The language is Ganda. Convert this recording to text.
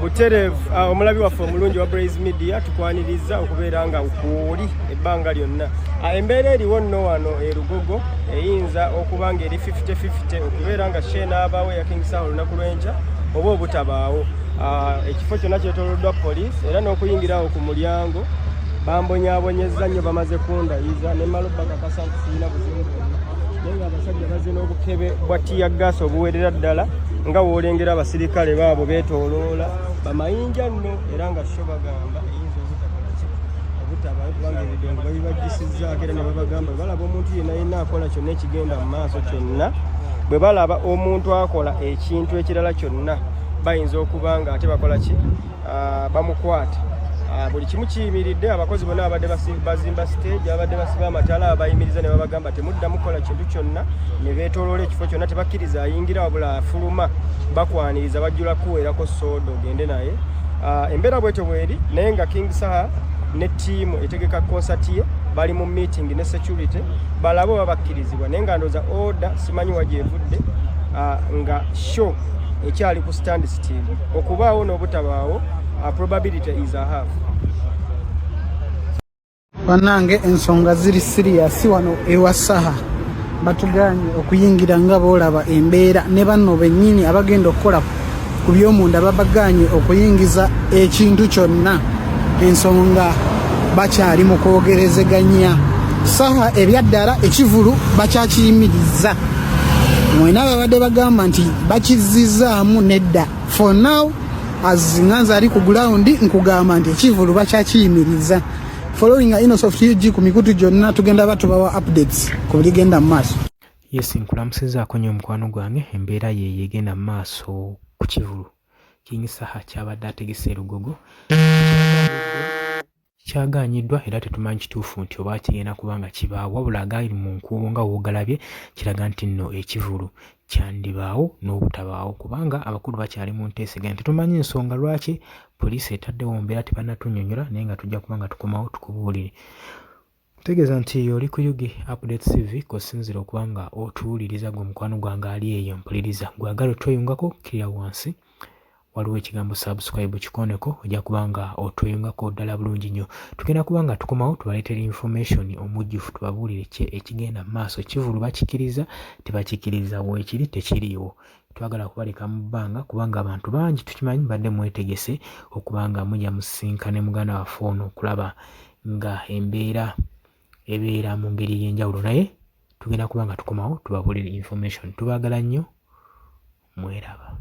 Buterevu omulabi waffe omulungi wa Blaze Media tukwaniriza okubeera nga ukuli ebbanga lyonna. Embeera eriwo nno wano Lugogo eyinza okuba nga eri 50-50 okubeera nga Sheena abaawo ya King Saha olunaku lw'enkya oba obutabaawo. Ekifo kyonna kyetooloddwa poliisi era n'okuyingirawo ku mulyango bambonyaabonyezza nnyo bamaze kundayiza ne Maloba kakasa nti sirina buzibu bwonna. Naye abasajja bazze n'obukebe bwa tiyaggaasi obuwerera ddala nga woolengera abasirikale baabo beetooloola bamayinja nno era nga sho bagamba eyinza obutabayo kubanga ebidongo babibaggisizzaako era ne babagamba bwe balaba omuntu yenna akola kyonna ekigenda mu maaso kyonna bwe balaba omuntu akola ekintu ekirala kyonna bayinza okuba nga ate bakola ki bamukwata. Buli kimu kiyimiridde abakozi bonna abadde bazimba stage abadde basiba amatala abayimiriza ne babagamba temudda mukola kintu kyonna ne beetooloola ekifo kyonna tebakkiriza ayingira wabula afuluma bakwaniriza bajjula kuweerako sooda ogende naye. Embeera bwetyo bweri naye nga King Saha ne ttiimu etegeka konsati ye bali mu meeting ne security balabo babakkirizibwa naye nga ndooza order simanyi wagyevudde nga show ekyali ku stand still okubaawo n'obutabaawo probability is a half. Bannange ensonga ziri serious wano ewa Saha batuganye okuyingira nga boolaba embeera ne banno bennyini abagenda okukola ku by'omunda babaganye okuyingiza ekintu kyonna ensonga bakyali mu kwogerezeganya. Saha ebyaddala ekivulu bakyakiyimiriza mwena babadde bagamba nti bakizzizaamu nedda. For now azinganza ali ku ground nkugamba nti ekivulu bakyakiyimiriza. Following Inosoft UG ku mikutu gyonna tugenda batubawa updates ku biligenda mu maaso. Yes, nkulamusizaako nnyo omukwano gwange embeera ye yegenda mu maaso ku kivulu. King Saha kyabadde ategese Lugogo kyaganyiddwa era tetumanyi kituufu nti oba kigenda kubanga kibaawo wabula agaali mu nkubo nga woogalabye kiraga nti nno ekivulu kyandibaawo n'obutabaawo kubanga abakulu bakyali mu nteeseganya. Tetumanyi ensonga lwaki poliisi etaddewo mbeera tebannatunnyonnyola naye nga tujja kuba nga tukomawo tukubuulire. Tegeeza nti oli ku Yugi Updates TV kosinzira okuba nga otuwuliriza gwe mukwano gwange ali eyo mpuliriza gwagala otweyungako kirya wansi waliwo ekigambo subscribe kikoneko ojja kuba nga otweyungako ddala bulungi nnyo. Tugenda kuba nga tukomawo tubaleetera information omujjufu tubabuulire ekigenda mu maaso. Kivulu bakikkiriza tebakikkiriza weekiri tekiriiwo. Twagala kubaleka mu bbanga kubanga abantu bangi tukimanyi badde mwetegese okuba nga mujja musinkane muganda waffe ono okulaba nga embeera ebeera mu ngeri y'enjawulo naye tugenda kuba nga tukomawo tubabuulire information. Tubaagala nnyo mweraba.